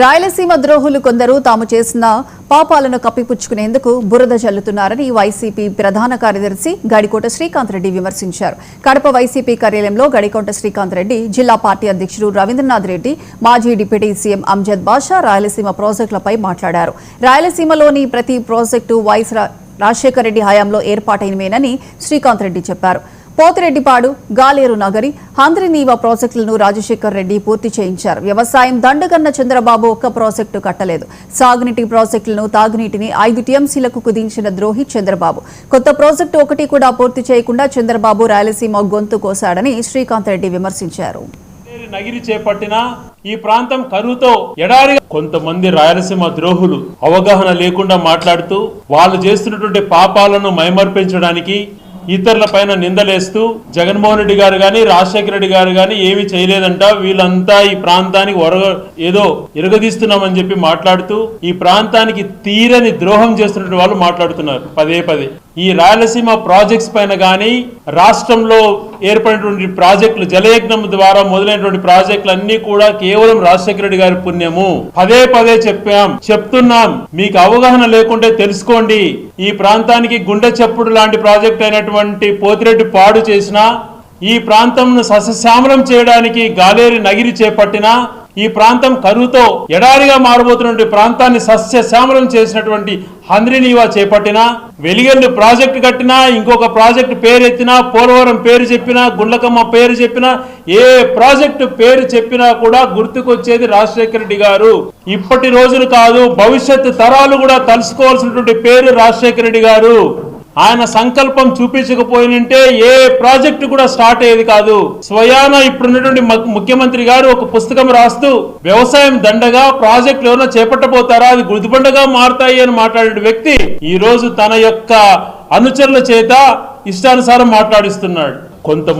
రాయలసీమ ద్రోహులు కొందరు తాము చేసిన పాపాలను కప్పిపుచ్చుకునేందుకు బురద జల్లుతున్నారని వైసీపీ ప్రధాన కార్యదర్శి గడికోట శ్రీకాంత్ రెడ్డి విమర్శించారు. కడప వైసీపీ కార్యాలయంలో గడికోట శ్రీకాంత్ రెడ్డి, జిల్లా పార్టీ అధ్యక్షుడు రవీంద్రనాథ్ రెడ్డి, మాజీ డిప్యూటీ సీఎం అంజద్ బాషా రాయలసీమ ప్రాజెక్టులపై మాట్లాడారు. రాయలసీమలోని ప్రతి ప్రాజెక్టు వైఎస్ రాజశేఖర రెడ్డి హయాంలో ఏర్పాటైనవేనని శ్రీకాంత్ రెడ్డి చెప్పారు. పోతిరెడ్డిపాడు, గాలేరు నగరి, హంద్రినీవా ప్రాజెక్టులను రాజశేఖర్ రెడ్డి పూర్తి చేయించారు. వ్యవసాయం దండగన్న చంద్రబాబు ఒక్క ప్రాజెక్టు కట్టలేదు. సాగునీటి ప్రాజెక్టులను, తాగునీటిని 5 టీఎంసీలకు కుదించిన ద్రోహి చంద్రబాబు. కొత్త ప్రాజెక్టు ఒకటి కూడా పూర్తి చేయకుండా చంద్రబాబు రాయలసీమ గొంతు కోశాడని శ్రీకాంత్ రెడ్డి విమర్శించారు. నగిరి చేపట్టిన ఈ ప్రాంతం కరువుతో ఎడారిగా కొంతమంది రాయలసీమ ద్రోహులు అవగాహన లేకుండా మాట్లాడుతూ వాళ్ళు చేస్తున్నటువంటి పాపాలను మైమర్పించడానికి ఇతరుల పైన నిందలేస్తూ జగన్మోహన్ రెడ్డి గారు గాని రాజశేఖర రెడ్డి గారు గాని ఏమీ చేయలేదంట, వీళ్ళంతా ఈ ప్రాంతానికి ఏదో ఇరగదీస్తున్నామని చెప్పి మాట్లాడుతూ ఈ ప్రాంతానికి తీరని ద్రోహం చేస్తున్న వాళ్ళు మాట్లాడుతున్నారు పదే పదే. ఈ రాయలసీమ ప్రాజెక్ట్స్ పైన గాని రాష్ట్రంలో ఏర్పడినటువంటి ప్రాజెక్టులు, జలయజ్ఞం ద్వారా మొదలైనటువంటి ప్రాజెక్టులు అన్ని కూడా కేవలం రాజశేఖర రెడ్డి గారి పుణ్యము. పదే పదే చెప్తున్నాం, మీకు అవగాహన లేకుంటే తెలుసుకోండి. ఈ ప్రాంతానికి గుండె చప్పుడు లాంటి ప్రాజెక్ట్ అయినటువంటి పోతిరెడ్డి పాడు చేసిన, ఈ ప్రాంతంను సస్యశ్యామలం చేయడానికి గాలేరు నగిరి చేపట్టిన, ఈ ప్రాంతం కరువుతో ఎడారిగా మారబోతున్నటువంటి ప్రాంతాన్ని సస్యశ్యామలం చేసినటువంటి హంద్రినీవా చేపట్టిన, వెలిగెల్లు ప్రాజెక్టు కట్టినా, ఇంకొక ప్రాజెక్టు పేరు ఎత్తినా, పోలవరం పేరు చెప్పినా, గుండ్లకమ్మ పేరు చెప్పినా, ఏ ప్రాజెక్టు పేరు చెప్పినా కూడా గుర్తుకొచ్చేది రాజశేఖర రెడ్డి గారు. ఇప్పటి రోజులు కాదు, భవిష్యత్తు తరాలు కూడా తలుసుకోవాల్సినటువంటి పేరు రాజశేఖర రెడ్డి గారు. ఆయన సంకల్పం చూపించకపోయినంటే ఏ ప్రాజెక్టు కూడా స్టార్ట్ అయ్యేది కాదు. స్వయాన ఇప్పుడున్నటువంటి ముఖ్యమంత్రి గారు ఒక పుస్తకం రాస్తూ వ్యవసాయం దండగా ప్రాజెక్టులు ఏమైనా చేపట్టబోతారా, అది గుర్తుబండగా మారుతాయి అని మాట్లాడే వ్యక్తి ఈ రోజు తన యొక్క అనుచరుల చేత ఇష్టానుసారం మాట్లాడిస్తున్నాడు.